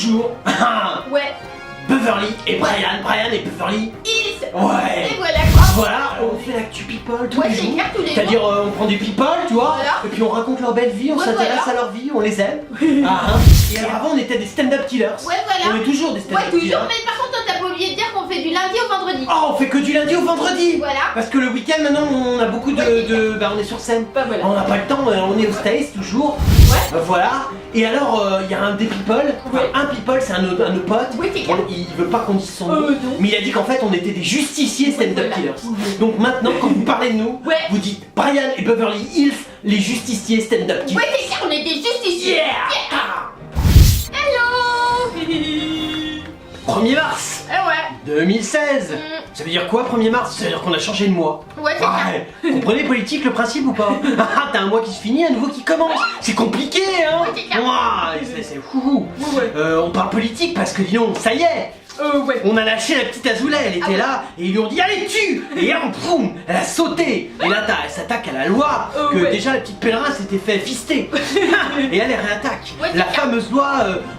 toujours Ouais. Beverly et Brian et Beverly. Hills. Ouais. Et voilà quoi. Voilà, on fait l'actu people tous Ouais, les c'est jours. clair, tous les jours. C'est-à-dire on prend des people, tu vois, Voilà. et puis on raconte leur belle vie, on Ouais, s'intéresse voilà. à leur vie, on les aime. Ah, hein. Et alors avant on était des stand-up killers. Ouais, voilà. On est toujours des Ouais, stand-up toujours. killers. Mais par contre, toi, t'as pas oublié de dire qu'on fait du lundi au vendredi. Oh, on fait que du lundi au vendredi. Voilà. Parce que le week-end maintenant on a beaucoup bah on est sur scène. Bah voilà. On n'a pas le temps, on est au States toujours. Ouais. Voilà. Et alors il y a un des people, enfin, Ouais. un people c'est un de nos potes. Ouais, c'est clair. Il veut pas qu'on dise son nom. Non. Mais il a dit qu'en fait on était des justiciers stand-up Voilà. killers. Donc maintenant quand vous parlez de nous, Ouais. vous dites Brian et Beverly Hills, les justiciers stand-up killers. Ouais, c'est clair, on est des justiciers. Yeah. Hello. 1er mars Eh ouais. 2016. Ça veut dire quoi 1er mars? Ça veut dire qu'on a changé de mois. Ouais, c'est clair. Ouais. Comprenez politique le principe ou pas? Ah, t'as un mois qui se finit, un nouveau qui commence. C'est compliqué, hein? Ouais, c'est clair. Ouah, c'est fou. Ouais. On parle politique parce que dis donc, ça y est. Ouais. On a lâché la petite Azoulay, elle était Ah ouais. là et ils lui ont dit allez tue. Et là poum, elle a sauté. Et là elle s'attaque à la loi que Ouais. déjà la petite pèlerin s'était fait fister. Et elle réattaque. Ouais, c'est La clair. fameuse loi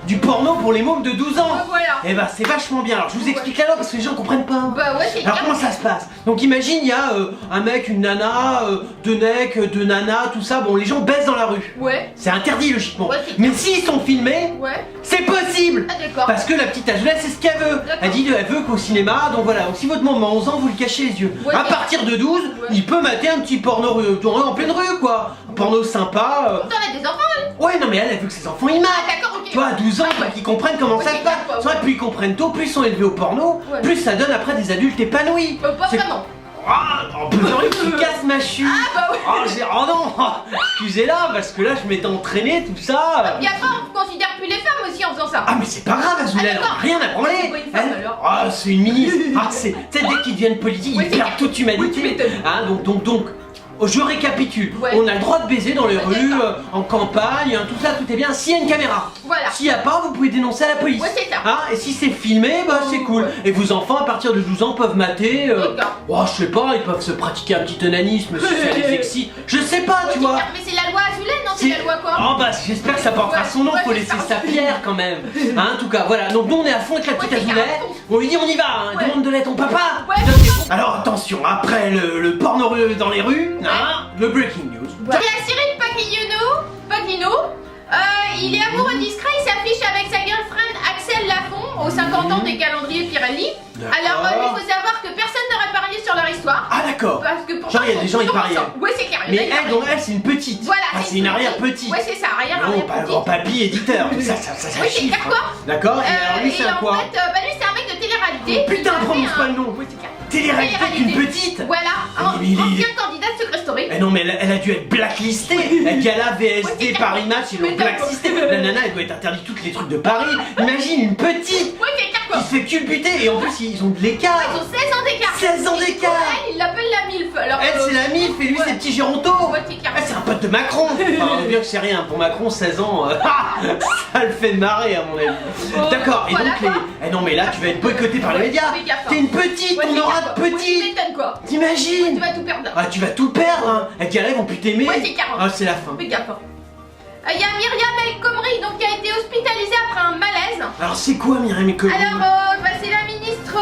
du porno pour les mômes de 12 ans. Voilà. Et bah c'est vachement bien. Alors je vous explique la loi parce que les gens comprennent pas. Bah ouais, c'est Alors clair. comment ça se passe? Donc imagine il y a un mec, une nana, deux mecs, deux nanas, tout ça. Bon les gens baissent dans la rue. Ouais. C'est interdit logiquement. Ouais, c'est Mais s'ils sont filmés, Ouais. c'est possible. Ah d'accord. Parce que la petite Azoulay c'est ce qu'elle veut. D'accord. Elle dit elle veut qu'au cinéma, donc voilà, donc si votre môme a 11 ans, vous le cachez les yeux. Ouais, À mais- partir de 12, il peut mater un petit porno en pleine rue quoi. Un porno sympa. Pourtant, on a des enfants. Ouais non mais elle veut que ses enfants y matent. Ah d'accord, ok. Tu vois, à 12 ans, Ah, ouais. faut qu'ils comprennent comment Ouais, ça c'est se passe. clair, quoi, C'est vrai que plus ils comprennent tôt, plus ils sont élevés au porno, Ouais. plus ça donne après des adultes épanouis. Pas C'est- vraiment. Ah, oh, Beverly, tu casses ma chute. Ah bah ouais. Oh non, excusez-la, parce que là je m'étais entraîné, tout ça. Et après, on considère plus les femmes aussi en faisant ça. Ah mais c'est pas grave Azoulay, Ah, elle d'accord. a rien à branler. C'est pas une femme, Elle- alors. Ah c'est une ministre. Ah c'est, tu sais, dès qu'ils deviennent politiques, Ouais, ils c'est perdent clair. toute humanité. Oui, tu m'étonnes. Hein, donc, je récapitule. Ouais. On a le droit de baiser dans les Ouais, rues, d'accord. en campagne, hein, tout ça, tout est bien. S'il y a une caméra. Voilà. S'il n'y a pas, vous pouvez dénoncer à la police. Ouais, c'est ça. Hein, et si c'est filmé, bah c'est cool. Ouais. Et vos enfants à partir de 12 ans peuvent mater. D'accord. Oh, je sais pas, ils peuvent se pratiquer un petit onanisme si ça les excite. Je sais pas, Ouais, tu c'est vois. clair. Mais c'est la loi Azoulay, non? C'est la loi quoi? Oh bah j'espère que ça portera Ouais, son nom, ouais, faut c'est laisser ça. sa pierre quand même. Hein, en tout cas, voilà, donc nous on est à fond avec la petite Ouais, c'est Azoulay. carrément. On lui dit on y va, hein, Ouais. demande de l'aide ton papa. Ouais, Alors attention, après le porno dans les rues, hein, le breaking news. Il y a Cyril Paglino, il est amoureux discret, il s'affiche avec sa girlfriend Axel Lafont aux 50 ans des calendriers Pirelli. D'accord. Alors il faut savoir que personne n'aurait parié sur leur histoire. Ah d'accord. Parce que pour Genre, il y a des gens, ils pariaient. Ouais, c'est clair. il y Mais en a qui elle, parient. donc elle c'est une petite. Voilà, Ah, c'est une arrière petite. petite. Ouais, c'est ça, arrière Non, pas petite. grand papy éditeur. Ça Oui, c'est chiffre. clair, quoi. D'accord. Et alors lui c'est un en quoi? fait, lui c'est un mec de télé-réalité. Oh, putain, Il a prononce fait pas un- le nom. Ouais, c'est clair. Télé-réalité qu'une Télé-réalité. petite. Voilà, Mais il est- ancien candidat de Secret Story. Eh non mais elle a dû être blacklistée. Elle Gala, Ouais, VSD, c'est Paris Match, ils l'ont Mais d'accord. blacklisté. La nana elle doit être interdite tous les trucs de Paris. Imagine une petite Ouais, c'est clair quoi. qui se fait culbuter et en plus ils ont de l'écart. Ils ont 16 ans d'écart. 16 ans d'écart. Elle, il l'appelle la MILF. Alors, Elle c'est la MILF et lui ouais. c'est petit Géronto. Ouais, c'est clair. Ah, c'est un pote de Macron. Enfin, bien que c'est rien pour Macron 16 ans. Ça le fait marrer à mon avis. Oh, D'accord. Et voilà, donc quoi. Eh non mais là tu vas être boycotté par les médias. Fais gaffe, hein. T'es une petite, Ouais, on c'est aura clair, de quoi. Ouais, tu petits. m'étonnes quoi. Tu T'imagines? vas tout perdre. Ah tu vas tout perdre hein. Elle Gala ils vont plus t'aimer. Ouais, c'est clair. Ah c'est la fin. Fais gaffe. Il y a Myriam El Khomri donc, qui a été hospitalisée après un malaise. Alors c'est quoi Myriam El Khomri? Alors, c'est la ministre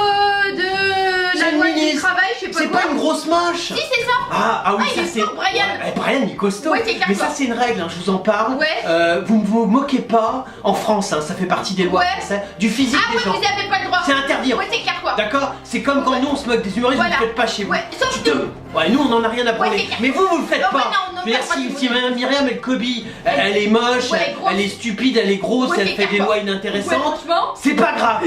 de C'est la une loi du ministre. travail, je sais pas C'est quoi. pas une grosse moche. Si, c'est ça. Ah oui, Ah, il ça est c'est. fort, Brian. Ouais, Brian, il est costaud. Ouais, c'est clair, mais ça quoi. c'est une règle, hein, je vous en parle. Ouais. Vous ne vous moquez pas en France, hein, ça fait partie des lois Ouais. françaises, du physique Ah, des ouais, gens. vous avez pas le droit. C'est interdit. Ouais, c'est clair quoi. D'accord? C'est comme quand Ouais. nous on se moque des humoristes, Voilà. vous ne le faites pas chez vous. Ouais, sauf Tu te- nous. Ouais, nous on en a rien à branler. c'est clair. Mais vous le faites Non, pas. ouais, non, Je veux dire, pas si, du si tout. Myriam El Khomri, elle est moche, Ouais, elle est grosse. elle est stupide, elle est grosse, Ouais, elle c'est fait clair, des quoi. lois Ouais, inintéressantes. franchement. C'est pas grave,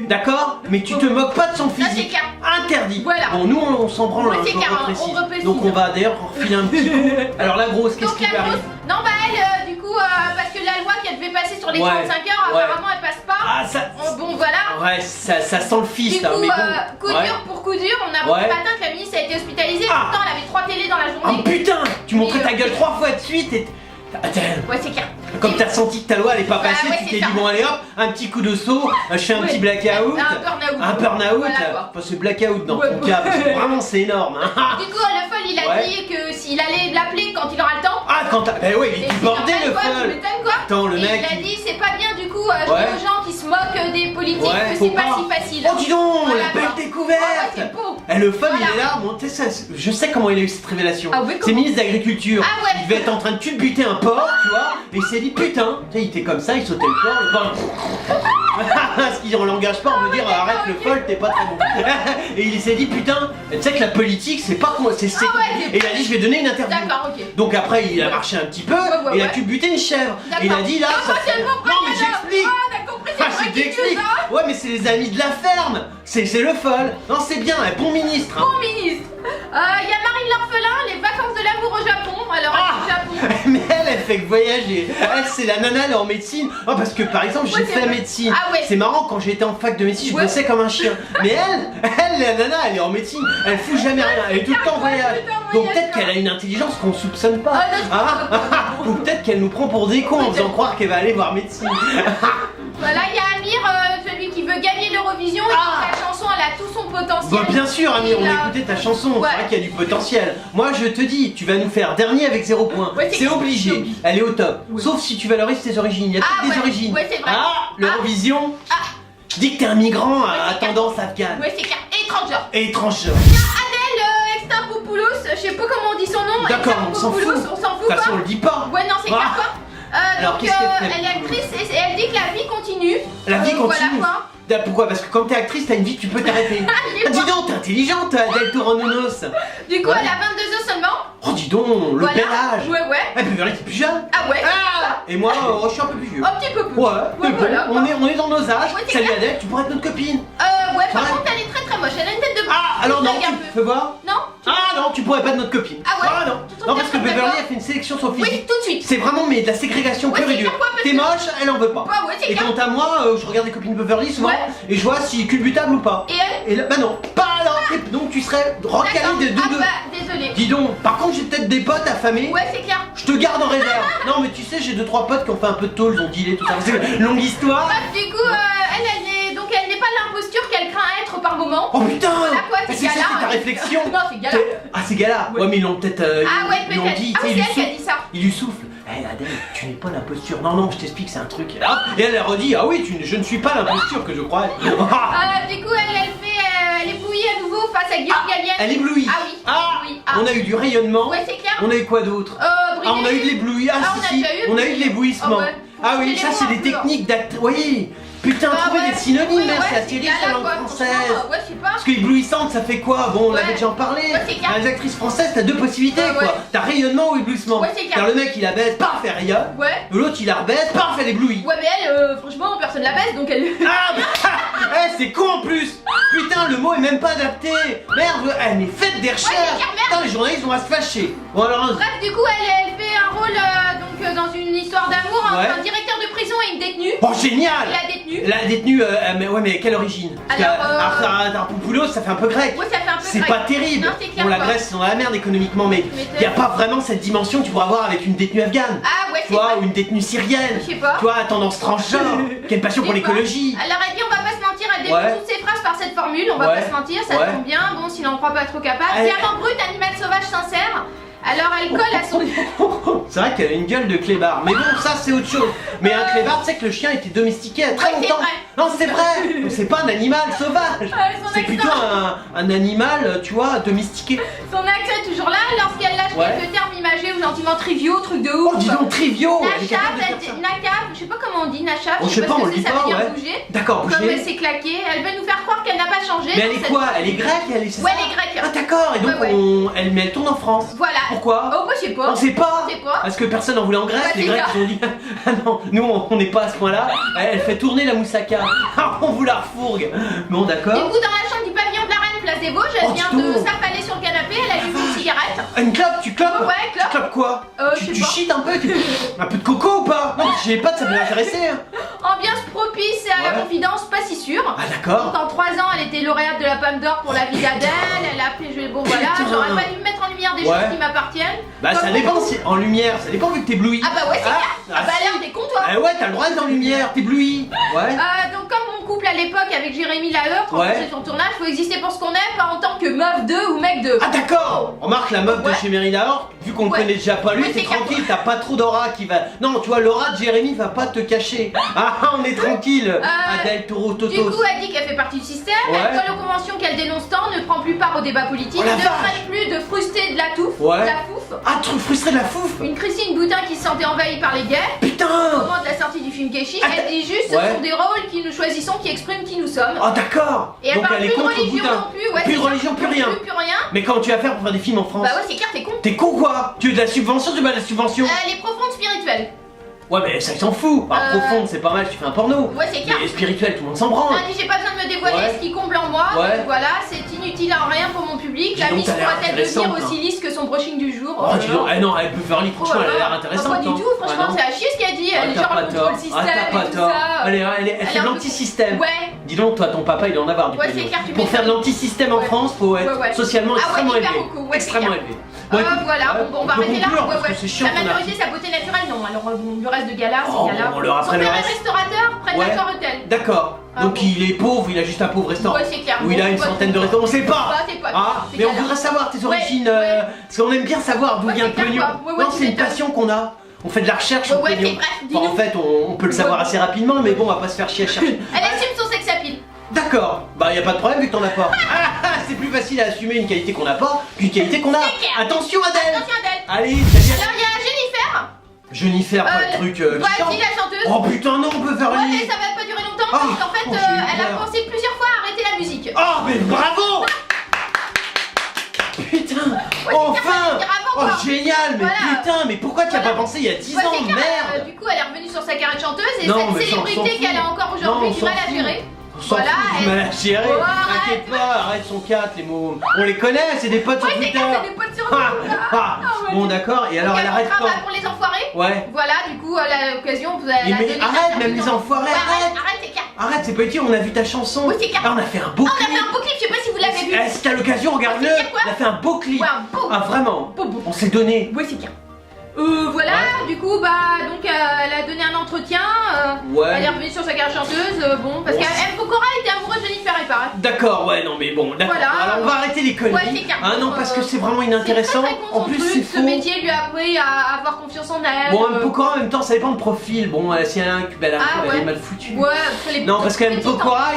d'accord? Mais tu te moques pas de son c'est physique. clair. Interdit. Voilà. Bon, nous on s'en branle, Ouais, hein, c'est je clair, reprécise. on reprécise. Donc on va d'ailleurs refiler un petit coup. Alors la grosse, qu'est-ce Donc qui la lui arrive? grosse. Non, bah elle, du coup, parce que la loi qui devait passer sur les Ouais. 35 heures, Ouais. apparemment elle passe pas. Ah ça. Bon, voilà. Ouais, ça sent le Du fist, hein, coup, mais bon. coup Ouais. dur pour coup dur, on a appris Ouais. ce matin que la ministre a été hospitalisée. Ah. Pourtant, elle avait 3 télés dans la Oh journée. putain! Tu montrais Et, ta gueule 3 fois de suite et. Attends, Ouais, c'est clair. comme t'as senti que ta loi elle est pas Bah, passée, ouais, tu c'est t'es ça. dit bon allez hop, un petit coup de saut, je fais un Ouais. petit blackout. Un burn-out. Un burn-out, Voilà, quoi. enfin c'est blackout dans Ouais, ton ouais. cas, parce que vraiment c'est énorme. Hein. Du coup, le folle, il a Ouais. dit que s'il allait l'appeler quand il aura le temps. Ah quand t'as. Ben ouais, il est Et du c'est bordé normal, le quoi, tu folle! m'étonnes, quoi. Attends, le Et mec. il a dit c'est pas bien du coup, je Ouais. dis aux gens qui se moque des politiques, Ouais, que faut c'est pas pas. si facile. Oh dis donc, Voilà, la belle quoi. découverte. Ah ouais, c'est beau. Eh, le fun Voilà. il est là, bon, tu sais, je sais comment il a eu cette révélation. Ah ouais, c'est comment ministre d'agriculture. Ah ouais. Il devait être en train de culbuter un porc, tu vois, et il s'est dit putain, tu sais, il était comme ça, il sautait le porc, le porc. Ce qui en langage pas, on veut dire arrête le ok. folle, t'es pas très bon. Et il s'est dit putain, tu sais que la politique c'est pas c'est Ah ouais, et il a dit je vais donner une interview. D'accord, ok. Donc après il a marché un petit peu Ouais, et il a ouais. culbuté une chèvre. Et il a dit là Ah, ça c'est le bon Non mais président. j'explique. Ah, t'as compris, c'est Ah, vrai je qu'il t'explique. dit ça. Ouais mais c'est les amis de la ferme. C'est le folle. Non c'est bien, un bon ministre. Hein. Bon ministre. Il y a Marine l'orphelin, les vacances de l'amour au Japon. Alors, Ah. au Japon. Mais elle fait que voyager. Elle, c'est la nana, elle est en médecine. Oh, parce que par exemple, j'ai Ouais, c'est fait vrai. médecine. Ah ouais. C'est marrant, quand j'étais en fac de médecine, je Ouais. bossais comme un chien. Mais elle, la nana, elle est en médecine. Elle fout jamais rien. Elle est tout le temps en Ouais, voyage. tout le temps en Donc voyage, peut-être quoi. qu'elle a une intelligence qu'on soupçonne pas. Ah, non, je Hein Ou peut-être qu'elle nous prend pour des cons en faisant croire qu'elle va aller voir médecine. Voilà, il y a Amir, celui qui veut gagner l'Eurovision et Ah. sa chanson, elle a tout son potentiel. Bah bien sûr, Amir, on Il a a- écouté ta chanson. Ouais. C'est vrai qu'il y a du potentiel. Moi, je te dis, tu vas nous faire dernier avec 0 points. Ouais, c'est obligé. c'est obligé. Elle est au top. Ouais. Sauf si tu valorises tes origines. Il y a Ah, peut-être des ouais. origines. Ouais, c'est vrai. Ah, l'Eurovision. Ah. Dis que t'es un migrant à c'est clair. tendance afghane. Ouais, c'est clair. Étranger. Et étranger. Adèle Extapopoulos, je sais pas comment on dit son nom. D'accord, on s'en fout. Extapopoulos, on s'en De fout toute façon, on quoi. le dit pas. Ouais, non, c'est Ah. clair quoi. Alors, Donc, qu'est-ce qu'elle fait, elle est actrice et elle dit que la vie continue. La vie Voilà continue. quoi. Pourquoi? Parce que quand t'es actrice, t'as une vie, tu peux t'arrêter. j'ai Ah, dis donc, t'es intelligente, Adèle Touranonos. Du coup, Ouais. elle a 22 ans seulement. Oh, dis donc, le Voilà. bel âge. Ouais, ouais. Eh, Beverly, t'es plus jeune. Ah ouais. Ah. Et moi, je suis un peu plus vieux. Un petit peu plus. Ouais, Ouais, mais bon, voilà. on est dans nos âges. Ouais, c'est Salut clair. Adèle, tu pourrais être notre copine. Ouais, par Ouais. contre, elle est très très moche. Elle a une tête de. Ah, alors non, Blague un peu. tu fais voir. Non. Ah non, tu pourrais pas être notre copine. Ah ouais. non. Tout Non, à parce que fait Beverly d'accord. a fait une sélection sur le Oui, physique. tout de suite. C'est vraiment mais de la ségrégation Ouais, pure et c'est dure. clair, quoi, parce T'es que- moche, elle en veut pas. Ouais, ouais, c'est Et clair. quant à moi, je regarde les copines Beverly souvent Ouais. et je vois si est culbutable ou pas. Et elle. Et là, bah non, pas alors. Et donc tu serais recalé D'accord. de deux. Ah bah, désolé. Dis donc, par contre j'ai peut-être des potes affamés. Ouais, c'est clair. Je te garde en réserve. Non mais tu sais, j'ai 2-3 potes qui ont fait un peu de tôle, ils ont dealé tout ça. C'est une longue histoire. Bref, du coup, elle n'est pas l'imposture qu'elle craint être par moment. Oh putain. Voilà quoi, C'est c'est ça, gala. c'est ta réflexion. Non, c'est gala. Ah c'est gala. Ouais, mais ils l'ont peut-être Ah ouais, ils l'ont peut-être. dit, Ah tu sais, oui, ils c'est lui elle qui a dit ça. Il lui souffle. Hé Adèle, tu n'es pas l'imposture. Non, je t'explique, c'est un truc. Et, hop, et elle a redit, ah oui, je ne suis pas l'imposture que je crois. Du coup, elle est bouillie à nouveau face à Guillaume Gallienne. Elle éblouit. Ah oui. Ah, Oui, ah. on a eu du rayonnement. Ouais, c'est clair. On a eu quoi d'autre? Ah, on a eu de l'éblouis. Ah, Ah, on a si, déjà eu on a eu de brûlé. l'éblouissement. Ah ouais. Ah oui, C'est ça les c'est mots des un peu, hein. techniques d'actrice. Oui, putain, Ah trouver ouais. des synonymes, Oui, merci ouais, à Thierry c'est sur la gala, langue quoi, française. franchement, ouais, je sais pas. Parce que éblouissante, ça fait quoi? Bon, on Ouais. l'avait déjà en parlé. Ouais, c'est clair. Les actrices françaises, t'as deux possibilités Ouais, quoi. ouais. T'as rayonnement ou éblouissement. Ouais, c'est clair. Car le mec il la baisse, paf, elle rayonne. Ouais. L'autre il la rebaisse, paf, elle éblouit. Ouais, mais elle, franchement, personne la baisse donc elle. Ah, bah, c'est con en plus. Putain, le mot est même pas adapté. Merde, mais faites des recherches. c'est clair, merde. Putain, les journalistes vont se fâcher. Bon alors, Bref, du coup, elle fait un rôle dans une histoire d'amour entre Ouais. un directeur de prison et une détenue. oh génial. Et la détenue. La détenue, mais quelle origine? Parce Alors, que Tarpoupoulos, ça fait un peu grec. Ouais, ça fait un peu C'est grec. pas terrible. Non, c'est clair, Bon, la quoi. Grèce, c'est dans la merde économiquement, mais Tu m'étonnes. il n'y a pas vraiment cette dimension que tu pourras avoir avec une détenue afghane. Ah ouais, Tu c'est vois, vrai. ou une détenue syrienne. Je sais pas. Tu vois, à tendance transgenre. Quelle passion pour Je sais pas. l'écologie. Elle aurait dit, on va pas se mentir, elle Ouais. débute toutes ses phrases par cette formule, on va Ouais. pas se mentir, ça Ouais. tombe bien, bon, s'il en croit pas trop capable. Elle- Diamant brut, animal sauvage sincère. Alors elle colle à son. C'est vrai qu'elle a une gueule de clébard. Mais bon, ça c'est autre chose. Mais un clébard, tu sais que le chien était domestiqué à très Ouais, c'est longtemps. vrai. Non, c'est vrai. C'est pas un animal sauvage. Son C'est accent. plutôt un animal, tu vois, domestiqué. Son accent est toujours là lorsqu'elle lâche Ouais. quelques termes imagés ou gentiment triviaux, truc de ouf. Oh, dis donc, triviaux. Elle est capable de faire ça. Nacap, je sais pas comment on dit, Nachap, Oh, je sais pas, on ce le que dit c'est, ça pas, veut dire ouais. bouger. D'accord, Comme elle bouger. s'est claquée, elle veut nous faire croire qu'elle n'a pas changé. Mais elle dans est cette quoi? formule. Elle est grecque, c'est Ouais, ça? elle est grecque. Ah d'accord, et donc Ouais, ouais. mais elle tourne en France. Voilà. Pourquoi? Oh, bah, je sais pas. On sait pas. On sait pas. Parce que personne en voulait en Grèce, Ouais, les c'est Grecs ça. ils ont dit ah non, nous on n'est pas à ce point-là. Elle fait tourner la moussaka. Ah, on vous la refourgue. Bon Du d'accord. coup, dans la chambre du pavillon de la reine, place des Vosges, elle Oh, vient dis de donc. s'affaler sur le canapé, elle allume une cigarette. Une clope, tu clopes? Ouais, Tu clope. clopes quoi? Je sais Tu pas. chites un peu? Un peu de coco ou pas? Non, j'ai pas de ça peut m'intéresser. Hein. Ambiance propice à la Ouais. confidence, pas si sûre. Ah d'accord. Donc en 3 ans, elle était lauréate de la Palme d'Or pour la vie d'Adèle, elle a appelé bon voilà, Putain. j'aurais pas dû me mettre en lumière des Ouais. choses qui m'appartiennent. Bah ça Comme dépend beaucoup. si en lumière, ça dépend vu que t'éblouis. Ah bah ouais, c'est clair. Ah bah si. l'air, t'es con toi. Ah ouais, t'as le droit d'être en lumière, t'éblouis. Ouais. Donc comme mon de couple à l'époque avec Jérémy Laheur quand Ouais. on faisait son tournage. Faut exister pour ce qu'on est, pas en tant que meuf 2 ou mec 2. Ah d'accord. Remarque la meuf de Ouais. chez Mary Lahore, vu qu'on le Ouais. connaît déjà pas lui, Ouais, t'es c'est clair. tranquille, t'as pas trop d'aura qui va... Non, tu vois, l'aura de Jérémy va pas te cacher. Ah, on est tranquille. Adèle Taureau Du Totos. coup, elle dit qu'elle fait partie du système, Ouais. elle colle aux conventions qu'elle dénonce tant, ne prend plus part au débat politique, Oh la ne vache. traite plus de frustrer de la touffe, Ouais. de la fouffe. Ah, truc frustré de la fouffe. Une Christine Boutin qui se sentait envahie par les gays. Au Putain. moment de la sortie du film Keshi, Ah, elle dit juste ouais. ce sont des rôles qui nous choisissons, qui expriment qui nous sommes. Ah d'accord. Et elle Donc parle elle est plus de contre religion Boutin. non plus, ouais, Plus de c'est ça. religion, plus Non rien. Plus rien. Mais comment tu vas faire pour faire des films en France? Bah ouais, c'est clair, t'es con. T'es con quoi? Tu veux de la subvention, tu veux de la subvention? Les profondes spirituelles. Ouais mais ça s'en fout. Profonde c'est pas mal, tu fais un porno. Ouais, c'est clair. Mais spirituel, tout le monde s'en branle. Elle dit j'ai pas besoin de me dévoiler Ouais. ce qui comble en moi, Ouais. donc voilà, c'est inutile à rien pour mon public. Dis La donc, mise t'as l'air pourra-t-elle devenir intéressante, aussi lisse que son brushing du jour? Oh dis donc, non, elle peut faire lire, Oh franchement là elle a l'air là. intéressante. Pas du hein. tout, franchement, Ah, non. c'est à chier ce qu'elle dit. Ah, Elle est t'as genre pas le tort. contrôle système Ah, t'as pas et tout tort. ça. Elle fait Elle de est un peu- l'anti-système. Ouais. Dis donc, toi, ton papa, il doit en avoir du Ouais, pognon. c'est clair, tu Pour faire de m'étonnes. l'anti-système en Ouais. France, faut être Ouais, ouais. socialement Ah ouais, extrêmement hyper élevé. beaucoup, ouais, c'est Extrêmement clair. élevé. Bon, écoute, Voilà, ouais, bon, on va peut arrêter là. conclure, Ouais, parce que ouais. c'est chiant Sa ton majorité, article. sa beauté naturelle, non. Alors, le reste de gala, Oh, c'est gala. on leur Son rappelle le père est reste. restaurateur près de Ouais. la Hôtel. D'accord. Ah Donc bon. il est pauvre, il a juste un pauvre restaurant. Ouais, c'est clair. Où il a Bon, une pas centaine de tout. restaurants, on sait pas. Bah, c'est pas. Ah, c'est mais on galère. voudrait savoir tes origines, ouais. parce qu'on aime bien savoir d'où Ouais, vient le c'est clair, pognon. quoi. Ouais, ouais, Non, tu c'est une m'étonnes. passion qu'on a. On fait de la recherche sur le Ouais, pognon. c'est bref, Enfin, en dis-nous. fait, on peut le savoir Ouais. assez rapidement, mais bon, on va pas se faire chier à chercher. Elle assume son sex appeal. D'accord, bah y a pas de problème vu que t'en as pas. C'est plus facile à assumer une qualité qu'on n'a pas qu'une qualité qu'on a. C'est clair. Attention Adèle. Attention Adèle. Allez, salut. Alors, il y a Jennifer. Jennifer, pas le truc. qui chante. Voici la chanteuse. Oh putain non, on peut faire Ouais, une. mais ça va pas durer longtemps Ah, parce qu'en fait, oh, j'ai eu elle a peur. pensé plusieurs fois à arrêter la musique. Oh mais bravo. Putain, enfin. dire avant, Oh quoi. génial, mais Voilà. putain, mais pourquoi tu as Voilà. pas pensé il y a 10 Ouais, ans, c'est clair, merde. du coup, elle est revenue sur sa carrière de chanteuse et Non, cette mais ça, on s'en célébrité fout. qu'elle a encore Non, aujourd'hui on du s'en mal à fout. gérer. On s'en Voilà, fout du elle- mal à gérer. Oh, arrête. T'inquiète pas, arrête son 4 les mots. On les connaît, c'est des potes Ouais, sur c'est Twitter. clair, c'est des potes sur nous. Ah, ah. ouais. Bon d'accord, et alors Donc, elle arrête contrat quand? pour les enfoirés. Ouais. Voilà, du coup, à l'occasion, vous Mais avez donné arrête, sa même les chanson. enfoirés, Ouais, arrête. Arrête, c'est clair. Arrête, c'est pas utile, on a vu ta chanson. Oui, c'est clair. Ah, on a fait un beau Ah, on a clip. fait un beau clip, je sais pas si vous l'avez vu. Eh, si t'as l'occasion, regarde-le. C'est clair, quoi. On a fait un beau clip. Ouais, un beau. Ah vraiment. Beau, beau. On s'est donné. Ouais, c'est clair. Voilà, du coup, donc elle a donné un entretien. Ouais. Elle est revenue sur sa carrière chanteuse. Bon, parce Bon, qu'M. Pokora était amoureuse de Jennifer, il paraît. D'accord, ouais, non mais bon, d'accord. Voilà. Alors on va arrêter les conneries. Ouais, c'est clair. Ah non, parce que c'est vraiment inintéressant. C'est très, très con, En son plus, truc. c'est Ce faux. métier lui a appris à avoir confiance en elle. Bon, Pokora en même temps, ça dépend de profil. Bon, si elle a un cube, elle Ah, est ouais. mal foutue. Ouais, après les Non, parce que petits Pokora,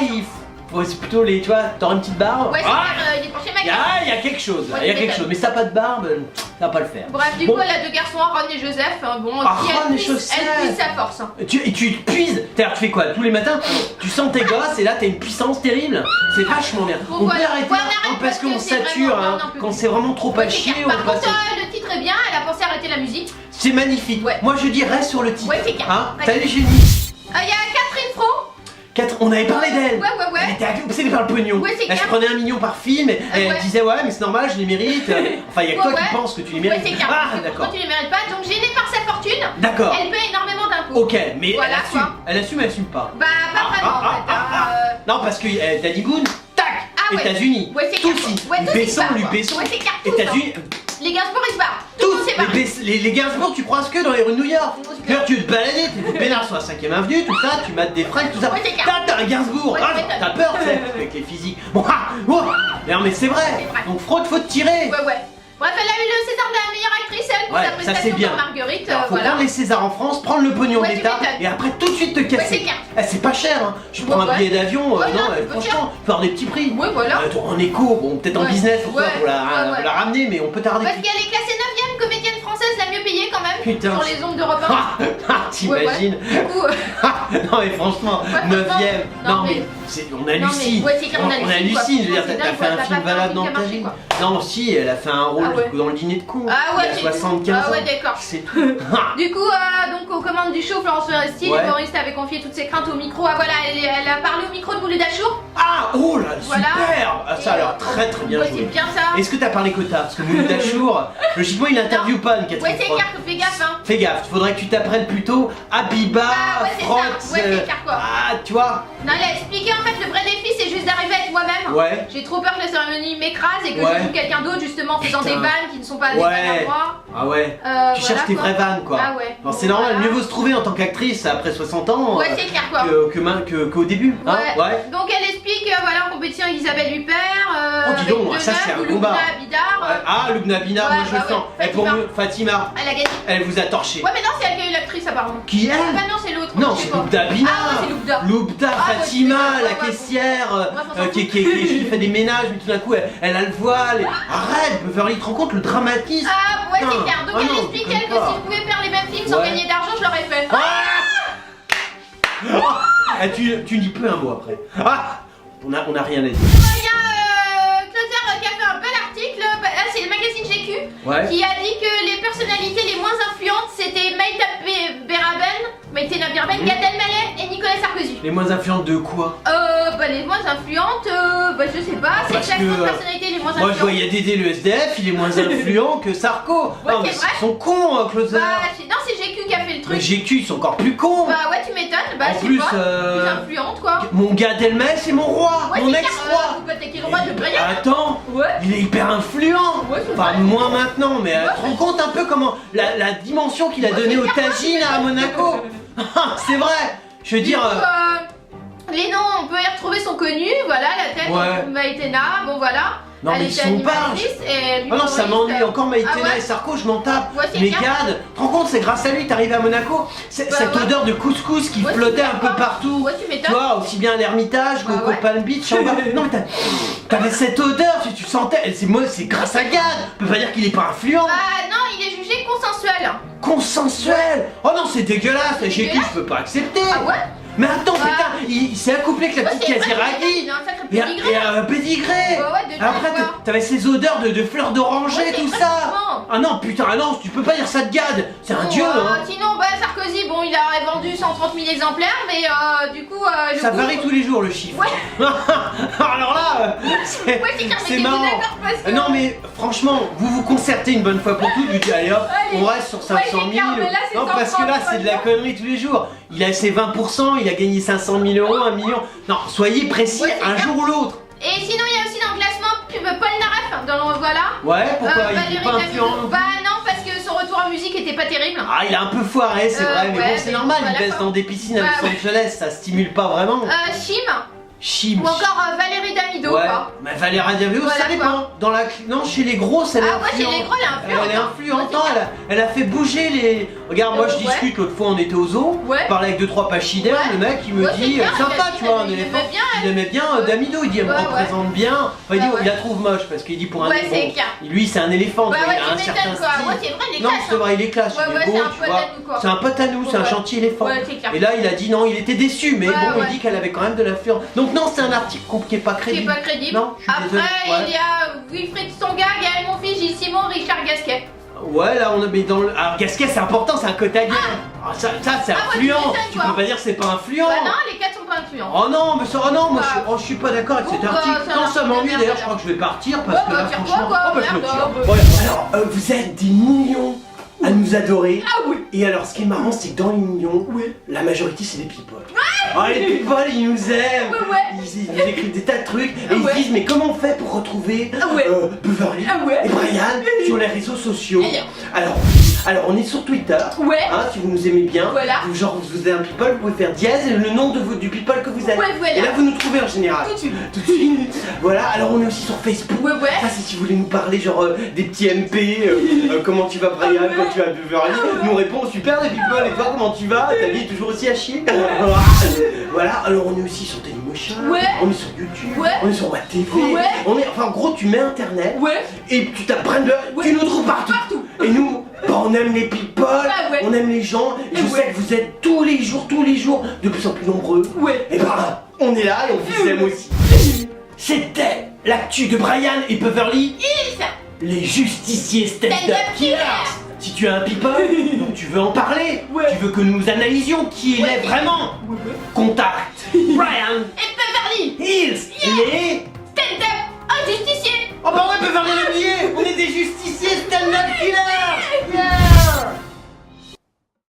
c'est plutôt les. Tu vois, t'auras une petite barbe. Ouais, c'est Ah, clair, il est penché mec. il y a quelque chose, Ouais, il y a tu quelque m'étonnes. chose. Mais si t'as pas de barbe, ça va pas le faire. Bref, du Bon. coup, elle a deux garçons, Ron et Joseph. Bon, Ah, qui Ron et elle puise Joseph. sa force. Et tu puises, tu fais quoi tous les matins? Tu sens tes gosses et là t'as une puissance terrible. C'est vachement bien. Bon, on voilà. peut arrêter Ouais, là, on arrête hein, parce parce qu'on que c'est sature, vraiment- hein, non, non, plus. quand c'est vraiment trop à Ouais, c'est chier, clair. on Par passe. contre, le titre est bien, elle a pensé à arrêter la musique. C'est magnifique. Ouais. Moi je dis reste sur le titre. Ouais, c'est clair. Hein, Ouais. t'as vu génie. Il y a Catherine Fro. On avait parlé d'elle. Ouais. Elle était obsédée par le pognon. Ouais, c'est Elle se clair. prenait 1 million par film et elle ouais. disait ouais mais c'est normal, je les mérite. Enfin il y a que toi Ouais, qui ouais. penses que tu les Ouais, mérites. c'est clair. Ah Parce que d'accord. pourquoi tu les mérites pas? Donc, gênée par sa fortune, D'accord. elle paie énormément d'impôts. Ok, mais Voilà, elle assume. quoi. Elle assume, elle assume pas. Bah, pas vraiment en fait. Non, parce que Daddy Goon, tac, Ah ouais. États-Unis, Ouais, c'est tous clair. y, Ouais, tous y Besson, se barrent, lui quoi. Besson, Ouais, c'est clair, tous, États-Unis, Les Gainsbourg, ils se barrent. Tout le monde s'est barré. les Gainsbourg, tu croises que dans les rues de New York. Ouais, c'est D'ailleurs, tu veux te balader, t'es tout peinard sur la 5ème avenue, tout ça, tu mates des fringues, tout ça. Ouais, c'est clair. T'as un Gainsbourg, Ouais, ah, tu m'étonnes. t'as peur, tu sais, avec les physiques. Bon, non, mais c'est vrai. C'est vrai. Donc, fraude, faut te tirer. Ouais. Bref, elle a eu le César de la meilleure actrice, elle, pour Ouais, sa ça, prestation c'est bien. dans Marguerite. Alors, faut Voilà. prendre les Césars en France, prendre le pognon Ouais, de tu l'État m'étonnes. et après tout de suite te casser. Ouais, c'est clair. C'est pas cher, hein. Je Ouais, prends un ouais. billet d'avion, Ouais, non, non, c'est pas franchement, faut avoir des petits prix. Ouais, voilà. En éco, bon, peut-être en Ouais. business pour toi, Ouais, pour ouais. la ramener, mais on peut t'arrêter. Parce qu'elle est classée 9ème comédienne française la mieux payée quand même. Putain. Sur les ondes d'Europe 1. T'imagines? Du coup, Non mais franchement, Ouais, 9ème, non, non mais mais- on hallucine, ouais, c'est clair, on on hallucine, quoi. hallucine, je veux dire, C'est t'as dingue, fait un quoi, film t'as pas valable fait un dans film ta qui a vie. marché, Non si, elle a fait un rôle Ah ouais. dans le dîner de con, Ah ouais, il y a j'ai 75 ans. Ah ouais, d'accord. C'est tout. Ah. Du coup, donc aux commandes du show, Florence Foresti, Ouais. l'humoriste avait confié toutes ses craintes au micro. Ah voilà, elle a parlé au micro de Mouloud Achour. Ah, oh là, Voilà. super. Ah, ça a l'air très très bien Ouais, joué. c'est bien ça. Est-ce que t'as parlé quota? Parce que Mouloud Achour, le chipot il interviewe pas une Catherine Ouais, c'est Frotte. clair, fais gaffe, hein. Fais gaffe, faudrait que tu t'apprennes plutôt Abiba, Ah, ouais, c'est ça. Frotte, Ouais, c'est clair, quoi. ah, tu vois. Non, elle a expliqué en fait le vrai défi c'est juste d'arriver à être moi-même. Ouais. J'ai trop peur que la cérémonie m'écrase et que Ouais. je joue quelqu'un d'autre justement faisant Putain. des vannes qui ne sont pas des vannes à moi. Ah ouais. Tu cherches tes vraies vannes quoi. Ah ouais. Alors, c'est normal, mieux vaut se trouver en tant qu'actrice après 60 ans Ouais, c'est clair quoi. qu'au début. Hein, ouais. Donc elle explique voilà, en compétition Elisabeth Huppert. Oh, dis donc, ça, c'est un combat. Bidard. Ouais. Ah, Lubna Bina, Ouais, moi je le bah sens. ouais. Et pour Fatima. nous, Fatima, Elle a gagné. elle vous a torché. Ouais, mais non, c'est elle qui a eu l'actrice apparemment. Qui Ah elle? bah non, c'est l'autre. Non, je sais c'est pas. Lubna Bina. Ah ouais, c'est Lubda. Lubda, Ah, ouais, Fatima, ouais, la ouais, caissière on s'en qui fait des ménages, mais tout d'un coup elle a le voile. Arrête, Beverly, te rends compte le dramatisme? Ah ouais, c'est Putain. clair. Donc Ah elle non, explique déconne elle que pas. si je pouvais faire les mêmes films sans Ouais. gagner d'argent, je l'aurais fait. Ah, tu dis peu un mot après. Ah, on a rien à dire. Il y a Closer qui a fait un bel article, bah, là c'est le magazine GQ, Ouais. qui a dit que les personnalités les moins influentes c'était Maïtena Biraben, Gad Elmaleh et Nicolas Sarkozy. Les moins influentes de quoi? Bah les moins influentes, bah je sais pas, c'est Parce chaque que, personnalité les moins Moi influentes. je voyais Dédé le SDF, il est moins influent que Sarko. Ouais, Non mais c'est vrai. ils sont cons, Closer. Bah non, c'est GQ qui a fait le Mais truc. GQ ils sont encore plus cons. Bah ouais, tu m'étonnes, bah En je sais plus, pas, plus influente quoi. Mon Gad Elmaleh c'est mon roi, Ouais, mon c'est ex-roi. Faut pas attaquer le roi de Brian. Attends, Ouais. il est hyper influent. Ouais, c'est Enfin vrai. moins maintenant, mais tu te rends compte un peu comment la dimension qu'il a Ouais, donnée c'est au clair. tagine à Monaco. C'est vrai. Je veux Du dire. coup, les noms, on peut y retrouver sont connus, voilà, la tête Ouais. de Maïtena, bon voilà. Non, elle mais était ils sont pas. animatrice et Ah non, ça m'ennuie encore Maïtena Ah ouais. et Sarko, je m'en tape. Ouais, c'est Mais clair. Gad, tu te rends compte, c'est grâce à lui que t'es arrivé à Monaco. Cette ouais. odeur de couscous qui Ouais, tu flottait un peu m'étonnes. partout. Ouais, tu Tu m'étonnes. vois, aussi bien à l'Ermitage Bah qu'au ouais. Palm Beach. en bas. Non, mais t'avais cette odeur, tu sentais. C'est grâce à Gad. On peut pas dire qu'il est pas influent. Ah non, il est jugé consensuel. Consensuel. Oh non, c'est dégueulasse. C'est J'ai dégueulasse. je peux pas accepter. Ah ouais. Mais attends, Ah. putain, il s'est accouplé avec la Ouais, petite c'est vrai, Kaziragi. il a un sacré Et pédigré. un pédigré. Ouais, de Après, quoi. t'avais ces odeurs de fleurs d'oranger, Ouais, c'est tout vrai, ça. vraiment. Ah non, putain, ah non, tu peux pas dire ça de Gad. C'est un Bon, dieu, hein. Sinon, bah Sarkozy, bon, il a vendu 130 000 exemplaires, mais du coup, le Ça goût- varie tous les jours le chiffre. Ouais. Alors là, c'est Ouais, c'est clair, mais c'est t'es marrant. d'accord parce que. Non mais franchement, vous vous concertez une bonne fois pour toutes, vous dites allez hop, Allez. on reste sur 500 000. Ouais, c'est clair, mais là, c'est non parce que 130, là c'est de la connerie tous les jours. Il a ses 20%, il a gagné 500 000 euros, 1 million. Non, soyez précis Ouais, c'est un clair. jour ou l'autre. Et sinon, il y a aussi dans le classement Paul Naref, dans le voilà. Ouais, pourquoi il est Valérie pas Damido. influent? Bah non, parce que son retour en musique était pas terrible. Ah, il a un peu foiré, c'est vrai, mais ouais, bon, c'est mais normal, bon, il à la baisse fin. dans des piscines à Bah, Los ouais. Angeles, ça stimule pas vraiment. Chim, Chim. ou encore Valérie Damido, Ouais, quoi. mais Valérie Damido, Voilà, ça dépend. Dans la... Non, chez les grosses, elle est Ah ouais, chez influente. les gros, elle est influente. Elle est hein. influente, Ouais, hein, elle a fait bouger les... Regarde, moi je ouais. discute, l'autre fois on était au zoo, Ouais. je parlais avec 2-3 pachydermes, Ouais. le mec il me Ouais, c'est dit, bien, sympa il tu vois, un aimait éléphant. bien, Il aimait bien Ouais. Damido, il dit, elle me Ouais, ouais. représente bien. Enfin, il dit, Ouais, il la trouve moche, parce qu'il dit pour un Ouais, éléphant. c'est clair. Lui c'est un éléphant, Bah tu vois, ouais, il a un tu certain m'étonnes, quoi. style. Ouais, c'est vrai, il est Non, classe, c'est vrai, il est classe, Ouais, il ouais, est beau, c'est un tu pote vois. à nous, quoi. C'est un pote à nous, c'est un Ouais. gentil éléphant. Ouais, c'est clair. Et là il a dit non, il était déçu, mais Ouais, bon, ouais. il dit qu'elle avait quand même de l'influence. Donc non, c'est un article qui est pas Qui est crédible. pas crédible. Non, je suis Après, désolé. il y a Wilfried Tsonga, Gaël Monfils, Gilles Simon, Richard Gasquet. Ouais, là on a mis dans le. Alors Gasquet c'est important, c'est un quota à guerre. Ah, ça c'est Ah, ouais, influent. tu m'étonnes, Tu quoi. peux pas dire que c'est pas influent. Bah non, les 4 sont pas influents. Oh non, mais ça, oh non, moi Bah. je suis pas d'accord avec Bon, cet bah, article. c'est un Non, ça article de m'ennuie merde, d'ailleurs, je alors. crois que je vais partir parce Ouais, que bah, là, tire-toi, franchement. quoi, Oh, bah, je me merde, tire. bah. Voilà. Alors, vous êtes des millions à nous adorer. Ah oui. Et alors, ce qui est marrant, c'est que dans les millions, la majorité c'est des people. Ah, les people, ils nous aiment. Ouais, ouais. Ils nous écrivent des tas de trucs et Ah ils ouais. se disent, mais comment on fait pour retrouver Ah ouais. Beverly Ah ouais. et Brian sur les réseaux sociaux? Alors, on est sur Twitter. Ouais. Hein, si vous nous aimez bien, Voilà. genre vous êtes un people, vous pouvez faire dièse et le nom du people que vous êtes. Ouais, voilà. Et là vous nous trouvez en général. Tout de suite. Tout de suite. Voilà, alors on est aussi sur Facebook. Ouais, ouais. Ça c'est si vous voulez nous parler genre des petits MP, comment tu vas Brian, Ah ouais. quand tu vas Beverly. Ah ouais. Nous on répond super les people et toi comment tu vas? Ta vie est toujours aussi à chier. Voilà, alors on est aussi sur Dailymotion, Ouais. on est sur YouTube, Ouais. on est sur WebTV, Ouais. on est, enfin en gros tu mets internet Ouais. et tu t'apprends de... Ouais. Tu nous trouves partout. Partout. Et nous, bah, on aime les people, ouais. on aime les gens, et je Ouais. sais que vous êtes tous les jours, de plus en plus nombreux. Ouais. Et bah, on est là et on vous aime aussi. C'était l'actu de Brian et Beverly, Hills. les justiciers stand-up Stand-up killers. killers. Si tu es un people, donc tu veux en parler, Ouais. tu veux que nous analysions qui il Ouais. est vraiment, Ouais, ouais. contacte Brian Et Beverly. Hills, les... Stand-up. Un justicier. Oh bah ouais, Beverly l'a oublié. On est des justiciers stand-up killers. Yeah.